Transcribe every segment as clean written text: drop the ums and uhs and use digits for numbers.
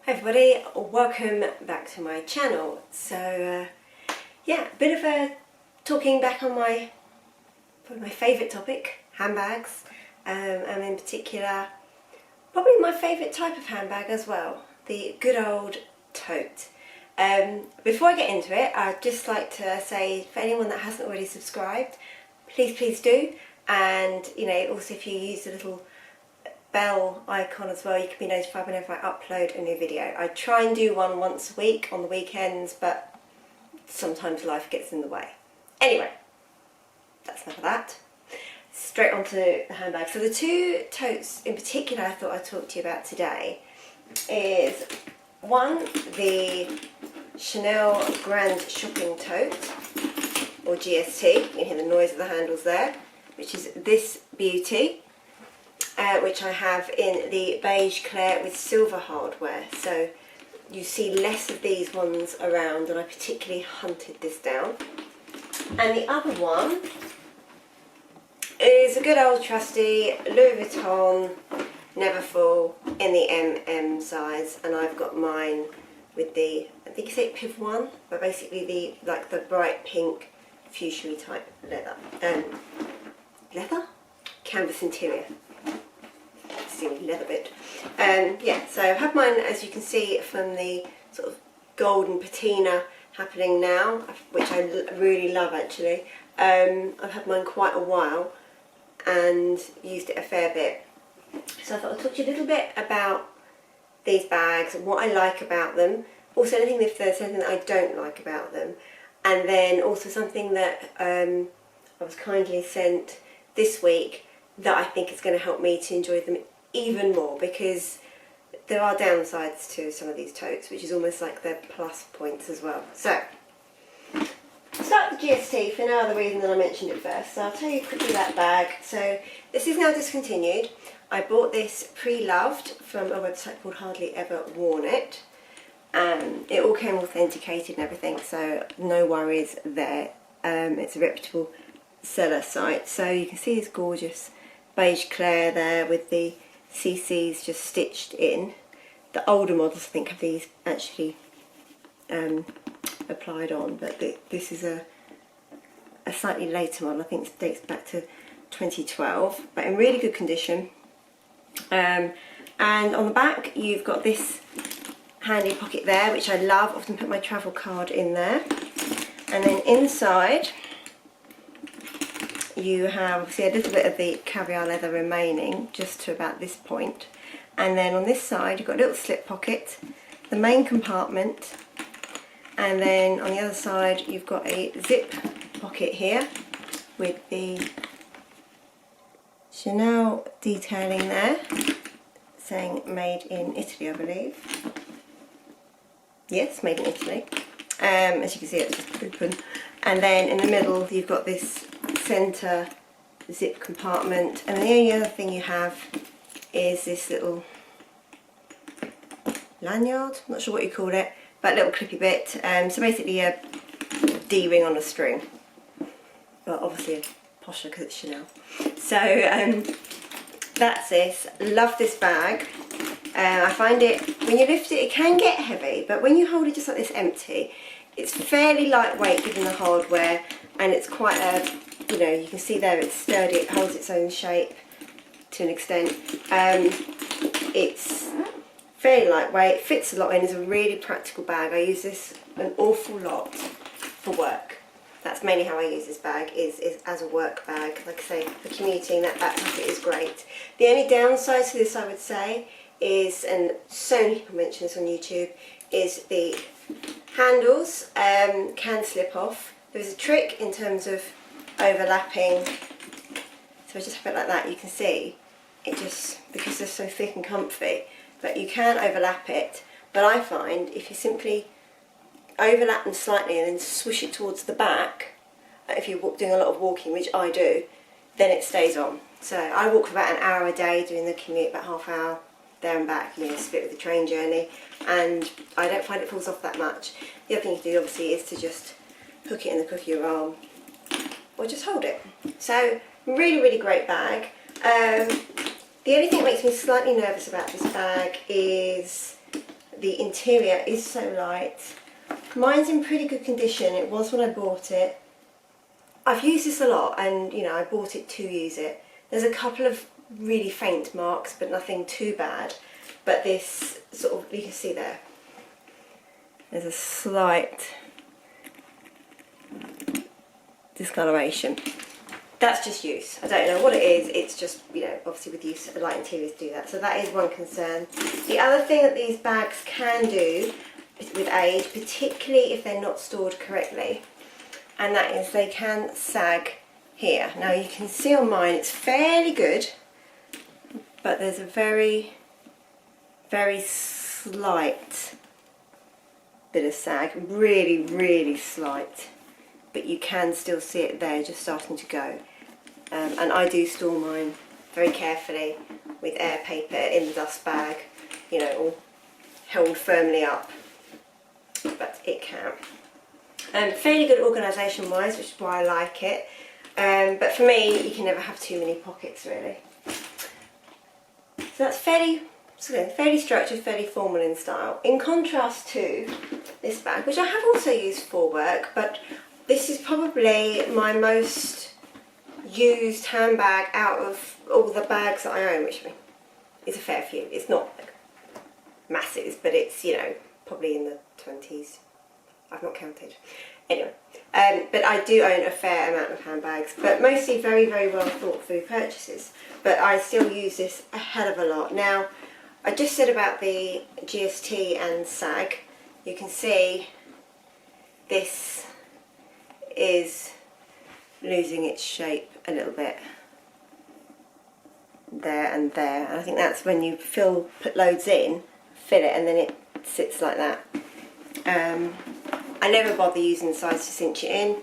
Hi everybody, welcome back to my channel. So yeah, a bit of a talking back on probably my favourite topic, handbags, and in particular probably my favourite type of handbag as well, the good old tote. Before I get into it, I'd just like to say, for anyone that hasn't already subscribed, please do, and also if you use the little bell icon as well, you can be notified whenever I upload a new video. I try and do one once a week on the weekends, but sometimes life gets in the way. Anyway, that's enough of that. Straight on to the handbag. So the two totes in particular I thought I'd talk to you about today is one, the Chanel Grand Shopping Tote, or GST. You can hear the noise of the handles there, which is this beauty. Which I have in the beige clare with silver hardware, so you see less of these ones around, and I particularly hunted this down. And the other one is a good old trusty Louis Vuitton Neverfull in the MM size, and I've got mine with the, I think you say Piv 1, but basically the bright pink fuchsia type leather, canvas interior. Leather bit. Yeah, so I've had mine, as you can see, from the sort of golden patina happening now, which I really love actually. I've had mine quite a while and used it a fair bit. So I thought I'd talk to you a little bit about these bags and what I like about them. Also anything, if there's anything that I don't like about them. And then also something that I was kindly sent this week that I think is going to help me to enjoy them even more, because there are downsides to some of these totes, which is almost like their plus points as well. So, start with the GST for no other reason than I mentioned it first. So I'll tell you quickly that bag. So this is now discontinued. I bought this pre-loved from a website called Hardly Ever Worn It. It all came authenticated and everything, so no worries there. It's a reputable seller site. So you can see this gorgeous beige clare there with the CCs just stitched in. The older models I think have these actually applied on, but this is a slightly later model. I think it dates back to 2012, but in really good condition. And on the back you've got this handy pocket there, which I love. Often put my travel card in there. And then inside you have obviously a little bit of the caviar leather remaining, just to about this point. And then on this side you've got a little slip pocket, the main compartment, and then on the other side you've got a zip pocket here with the Chanel detailing there, saying made in Italy, I believe. Yes, made in Italy. As you can see, it's just open. And then in the middle you've got this centre zip compartment, and the only other thing you have is this little lanyard, I'm not sure what you call it, but little clippy bit. So basically a D-ring on a string, but obviously a posher because it's Chanel. So that's this. Love this bag. I find it, when you lift it, it can get heavy, but when you hold it just like this empty, it's fairly lightweight given the hardware, and it's quite a, you can see there it's sturdy, it holds its own shape to an extent. It's fairly lightweight, fits a lot in, is a really practical bag. I use this an awful lot for work. That's mainly how I use this bag, is as a work bag. Like I say, for commuting, that pocket is great. The only downside to this, I would say, is, and so many people mention this on YouTube, is the handles can slip off. There's a trick in terms of overlapping, so I just have it like that, you can see it just, because they're so thick and comfy, but you can overlap it. But I find if you simply overlap them slightly and then swish it towards the back, if you're doing a lot of walking, which I do, then it stays on. So I walk for about an hour a day doing the commute, about half hour there and back, split with the train journey, and I don't find it falls off that much. The other thing you do obviously is to just hook it in the crook of your arm, or just hold it. So really great bag. The only thing that makes me slightly nervous about this bag is the interior is so light. Mine's in pretty good condition. It was when I bought it. I've used this a lot, and you know, I bought it to use it. There's a couple of really faint marks, but nothing too bad. But this sort of, you can see there's a slight discoloration. That's just use. I don't know what it is. It's just, you know, obviously with use, light interiors do that. So that is one concern. The other thing that these bags can do with age, particularly if they're not stored correctly, and that is they can sag here. Now you can see on mine it's fairly good, but there's a very, very slight bit of sag. Really, really slight. But you can still see it there, just starting to go. And I do store mine very carefully with air paper in the dust bag, you know, all held firmly up, but it can. Fairly good organisation wise, which is why I like it. But for me, you can never have too many pockets really. So that's fairly structured, fairly formal in style. In contrast to this bag, which I have also used for work, but this is probably my most used handbag out of all the bags that I own, which I mean, is a fair few. It's not like masses, but it's, you know, probably in the 20s. I've not counted. Anyway, but I do own a fair amount of handbags, but mostly very, very well thought through purchases. But I still use this a hell of a lot. Now, I just said about the GST and sag. You can see this is losing its shape a little bit there and there, and I think that's when you put loads in, fill it, and then it sits like that. I never bother using the sides to cinch it in,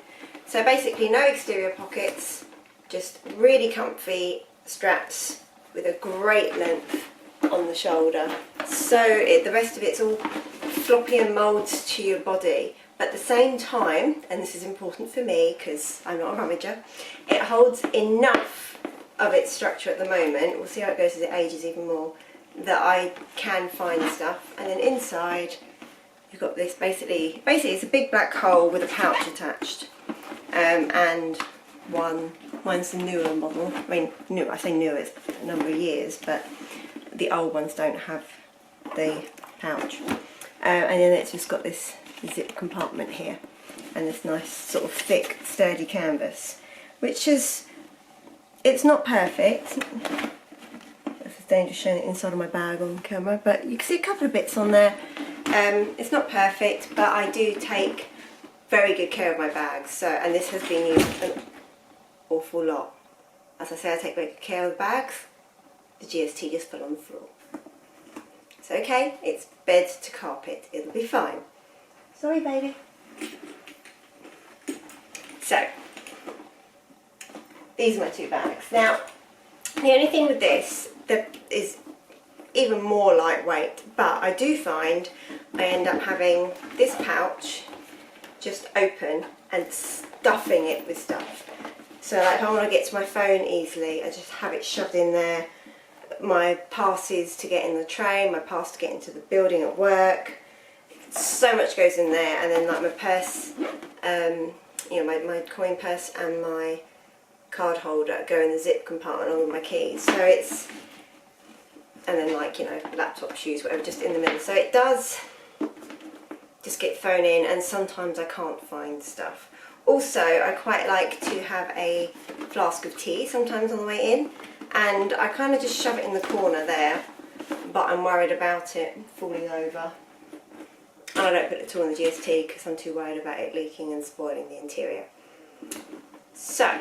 so basically no exterior pockets, just really comfy straps with a great length on the shoulder, so the rest of it's all floppy and moulds to your body. At the same time, and this is important for me because I'm not a rummager, it holds enough of its structure at the moment, we'll see how it goes as it ages even more, that I can find stuff. And then inside you've got this, basically it's a big black hole with a pouch attached, and mine's the newer model. I mean, new, I say newer, it's a number of years, but the old ones don't have the pouch. And then it's just got this zip compartment here, and this nice sort of thick, sturdy canvas, which is, it's not perfect. It's dangerous showing the inside of my bag on camera, but you can see a couple of bits on there. It's not perfect, but I do take very good care of my bags. So, and this has been used an awful lot. As I say, I take very good care of the bags. The GST just fell on the floor. It's okay, it's bed to carpet, it'll be fine. Sorry, baby. So, these are my two bags. Now, the only thing with this that is even more lightweight, but I do find I end up having this pouch just open and stuffing it with stuff. So like if I want to get to my phone easily, I just have it shoved in there. My passes to get in the train, my pass to get into the building at work. So much goes in there, and then like my purse, you know, my coin purse and my card holder go in the zip compartment along with my keys. So it's, and then like, you know, laptop, shoes, whatever, just in the middle. So it does just get thrown in, and sometimes I can't find stuff. Also, I quite like to have a flask of tea sometimes on the way in, and I kind of just shove it in the corner there, but I'm worried about it falling over. And I don't put it all in the GST because I'm too worried about it leaking and spoiling the interior. So,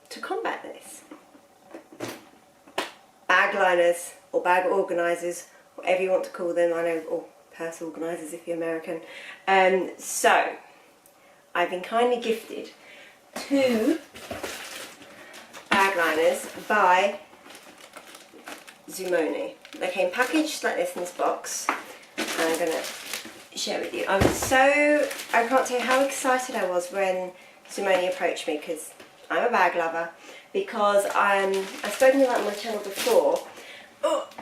to combat this, bag liners or bag organisers, whatever you want to call them, I know, or purse organisers if you're American. So, I've been kindly gifted 2 bag liners by Zoomoni. They came packaged like this in this box, and I'm going to share with you. I can't tell you how excited I was when Simoni approached me, because I'm a bag lover, because I've spoken about on my channel before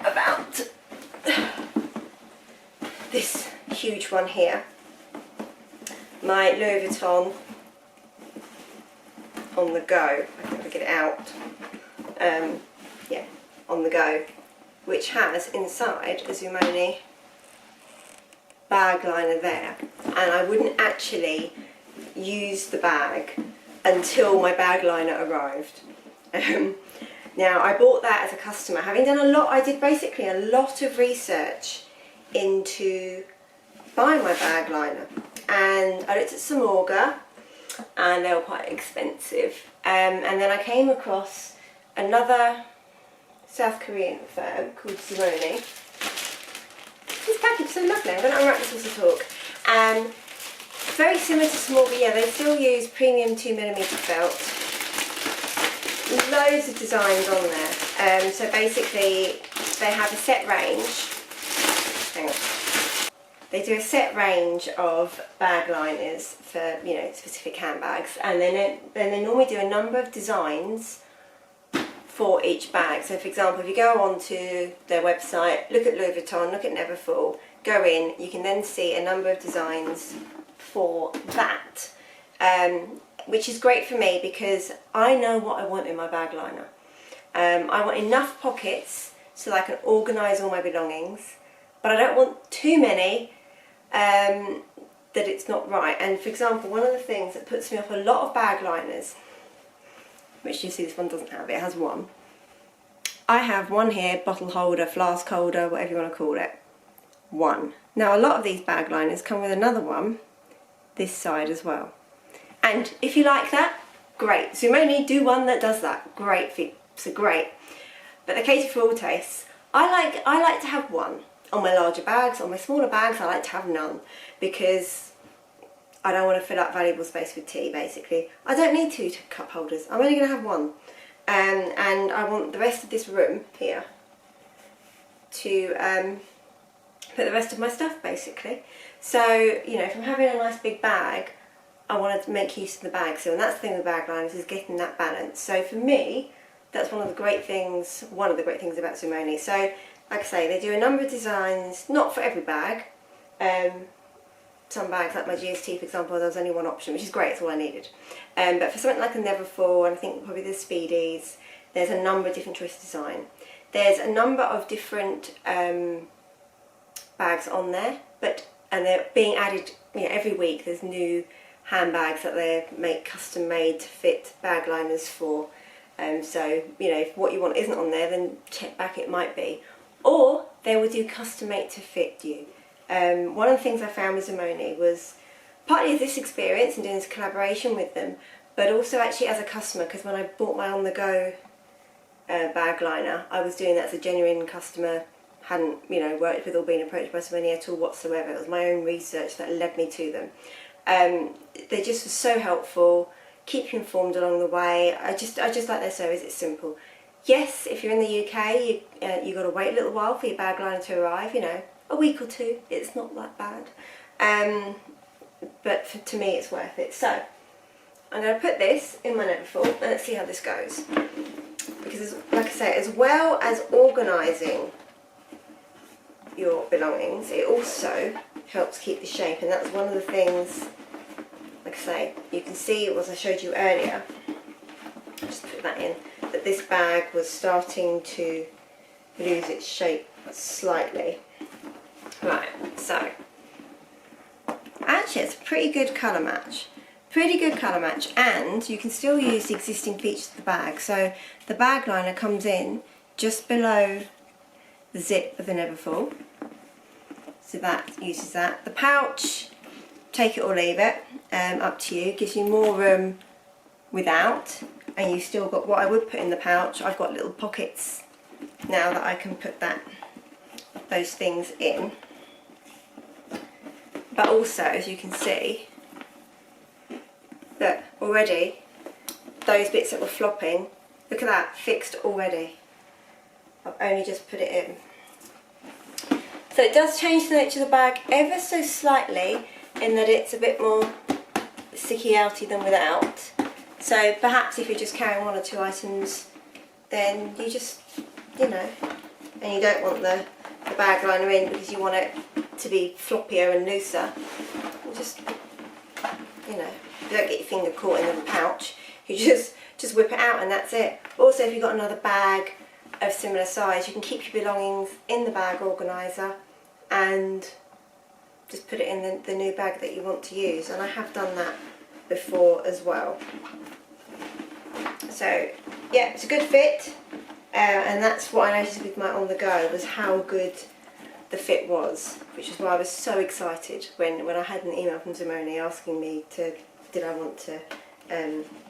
about this huge one here, my Louis Vuitton On The Go, I can get it out, yeah, On The Go, which has inside a Zoomoni bag liner there, and I wouldn't actually use the bag until my bag liner arrived. Now I bought that as a customer, having done a lot. I did basically a lot of research into buying my bag liner, and I looked at some and they were quite expensive, and then I came across another South Korean firm called Simoni. This package is so lovely. I'm going to unwrap this as I talk. Very similar to small, but yeah, they still use premium 2mm felt. Loads of designs on there. So basically, they have a set range. Hang on. They do a set range of bag liners for, you know, specific handbags, and then they normally do a number of designs for each bag. So for example, if you go onto their website, look at Louis Vuitton, look at Neverfull, go in, you can then see a number of designs for that, which is great for me because I know what I want in my bag liner. I want enough pockets so that I can organise all my belongings, but I don't want too many that it's not right. And for example, one of the things that puts me off a lot of bag liners, which you see this one doesn't have, it has one. I have one here, bottle holder, flask holder, whatever you want to call it. One. Now a lot of these bag liners come with another one, this side as well. And if you like that, great. Zoomoni do one that does that. Great, so great. But they cater for all tastes. I like to have one. On my larger bags, on my smaller bags, I like to have none, because I don't want to fill up valuable space with tea, basically. I don't need 2 cup holders. I'm only going to have one. And I want the rest of this room here to put the rest of my stuff, basically. So, you know, if I'm having a nice big bag, I want to make use of the bag. So, and that's the thing with bag liners, is getting that balance. So for me, that's one of the great things about Simoni. So, like I say, they do a number of designs, not for every bag. Some bags, like my GST for example, there was only one option, which is great, it's all I needed. But for something like a Neverfull, and I think probably the Speedies, there's a number of different choices of design. There's a number of different bags on there, and they're being added, you know, every week. There's new handbags that they make custom made to fit bag liners for. So, you know, if what you want isn't on there, then check back, it might be. Or they will do custom made to fit you. One of the things I found with Simoni was partly this experience and doing this collaboration with them, but also actually as a customer, because when I bought my On The Go bag liner, I was doing that as a genuine customer, hadn't, you know, worked with or been approached by Simoni at all whatsoever. It was my own research that led me to them. They just were so helpful, keep you informed along the way. I just like their service. It's simple. Yes, if you're in the UK, you've got to wait a little while for your bag liner to arrive, you know, a week or two. It's not that bad. But to me, it's worth it. So, I'm going to put this in my Neverfull, and let's see how this goes. Because, like I say, as well as organising your belongings, it also helps keep the shape, and that's one of the things, like I say, you can see it was I showed you earlier, just put that in, that this bag was starting to lose its shape slightly. Right, so actually it's a pretty good colour match. And you can still use the existing features of the bag. So the bag liner comes in just below the zip of the Neverfull. So that uses that. The pouch, take it or leave it, up to you. Gives you more room without, and you've still got what I would put in the pouch. I've got little pockets now that I can put those things in. But also, as you can see, that already those bits that were flopping, look at that, fixed already. I've only just put it in. So it does change the nature of the bag ever so slightly, in that it's a bit more sticky outy than without. So perhaps if you're just carrying 1 or 2 items, then you just, you know, and you don't want the bag liner in because you want it to be floppier and looser, just, you know, you don't get your finger caught in the pouch, you just whip it out and that's it. Also, if you've got another bag of similar size, you can keep your belongings in the bag organiser and just put it in the new bag that you want to use, and I have done that before as well. So yeah, it's a good fit, and that's what I noticed with my On The Go, was how good the fit was, which is why I was so excited when I had an email from Simoni asking me did I want to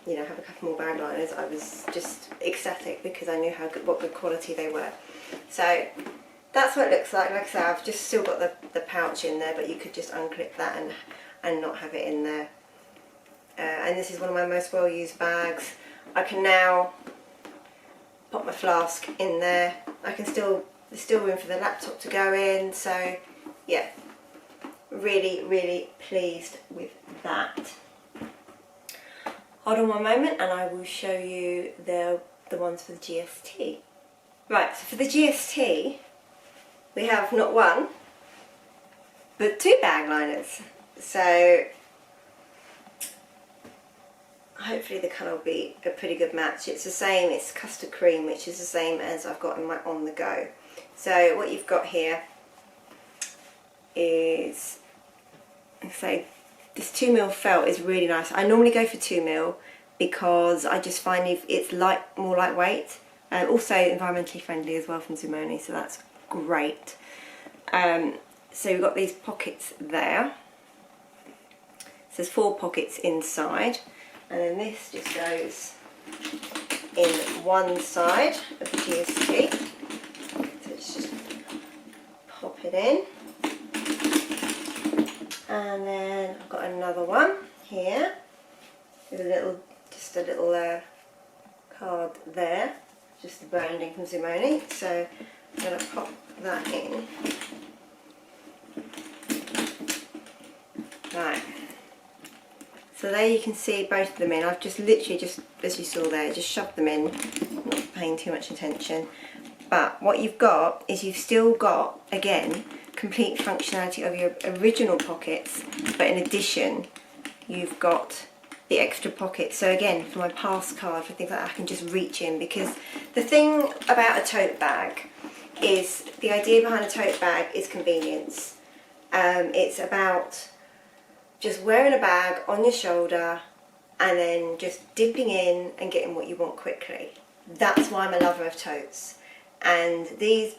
you know, have a couple more bag liners. I was just ecstatic because I knew what good quality they were. So that's what it looks like. Like I say, I've just still got the pouch in there, but you could just unclip that and not have it in there. And this is one of my most well used bags. I can now pop my flask in there. There's still room for the laptop to go in, so yeah, really, really pleased with that. Hold on one moment and I will show you the ones for the GST. Right, so for the GST, we have not one, but two bag liners. So hopefully the colour will be a pretty good match. It's the same, it's custard cream, which is the same as I've got in my On The Go. So what you've got here is, say, this 2mm felt is really nice. I normally go for 2mm because I just find it's more lightweight, and also environmentally friendly as well from Zoomoni, so that's great. So we've got these pockets there. So there's 4 pockets inside, and then this just goes in one side of the GST. So let's just pop it in. And then I've got another one here with just a little card there, just the branding from Simoni. So I'm going to pop that in. Right. So there you can see both of them in. I've just literally, as you saw there, just shoved them in, not paying too much attention. But what you've got is you've still got, again, complete functionality of your original pockets, but in addition you've got the extra pockets. So again, for my pass card, for things like that, I can just reach in, because the thing about a tote bag is, the idea behind a tote bag is convenience. It's about just wearing a bag on your shoulder and then just dipping in and getting what you want quickly. That's why I'm a lover of totes, and these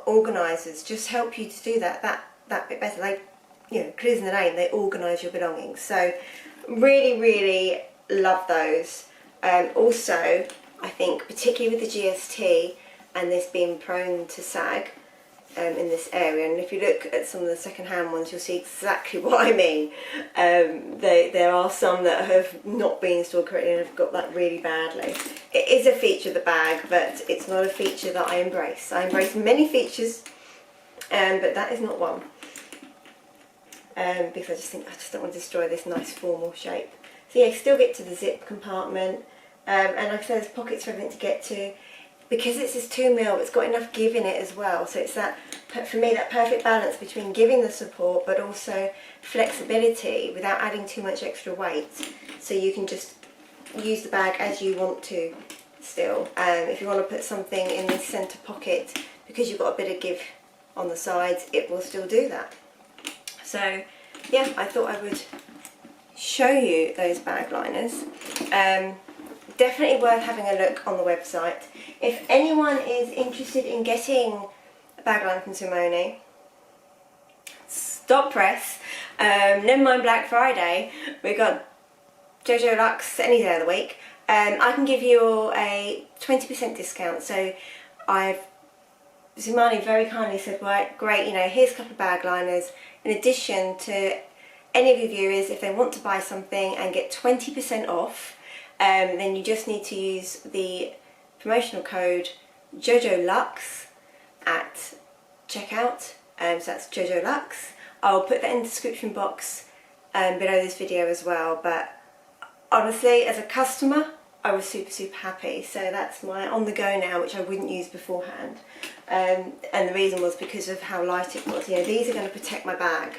organisers just help you to do that bit better. They, you know, clues in the name, they organise your belongings. So really, really love those. Also, I think particularly with the GST and this being prone to sag in this area, and if you look at some of the second-hand ones, you'll see exactly what I mean. There are some that have not been installed correctly and have got that really badly. It is a feature of the bag, but it's not a feature that I embrace. I embrace many features, but that is not one. Because I just don't want to destroy this nice formal shape. So yeah, still get to the zip compartment, and like I said, there's pockets for everything to get to. Because it's this 2mm, it's got enough give in it as well. So it's that, for me, that perfect balance between giving the support but also flexibility without adding too much extra weight. So you can just use the bag as you want to still. If you want to put something in the centre pocket, because you've got a bit of give on the sides, it will still do that. So yeah, I thought I would show you those bag liners. Definitely worth having a look on the website. If anyone is interested in getting a bag liner from Simoni, stop press. Never mind Black Friday, we've got Jojo Luxe any day of the week. I can give you a 20% discount. So Simoni very kindly said, right, great, you know, here's a couple of bag liners. In addition to any of your viewers, if they want to buy something and get 20% off, then you just need to use the promotional code Jojo Luxe at checkout. So that's Jojo Luxe. I'll put that in the description box below this video as well. But honestly, as a customer, I was super happy. So that's my On The Go now, which I wouldn't use beforehand. and the reason was because of how light it was. You know, these are going to protect my bag.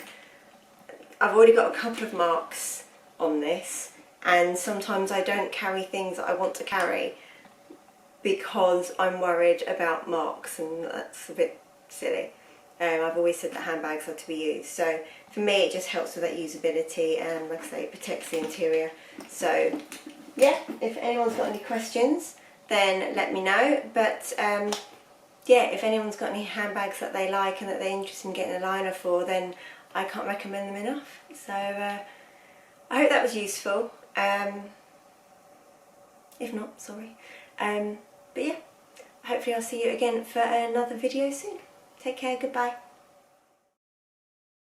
I've already got a couple of marks on this, and sometimes I don't carry things that I want to carry because I'm worried about marks, and that's a bit silly. I've always said that handbags are to be used, so for me it just helps with that usability, and like I say, it protects the interior. So yeah, if anyone's got any questions then let me know, but yeah, if anyone's got any handbags that they like and that they're interested in getting a liner for, then I can't recommend them enough. So I hope that was useful. If not, sorry. But yeah, hopefully I'll see you again for another video soon. Take care, goodbye.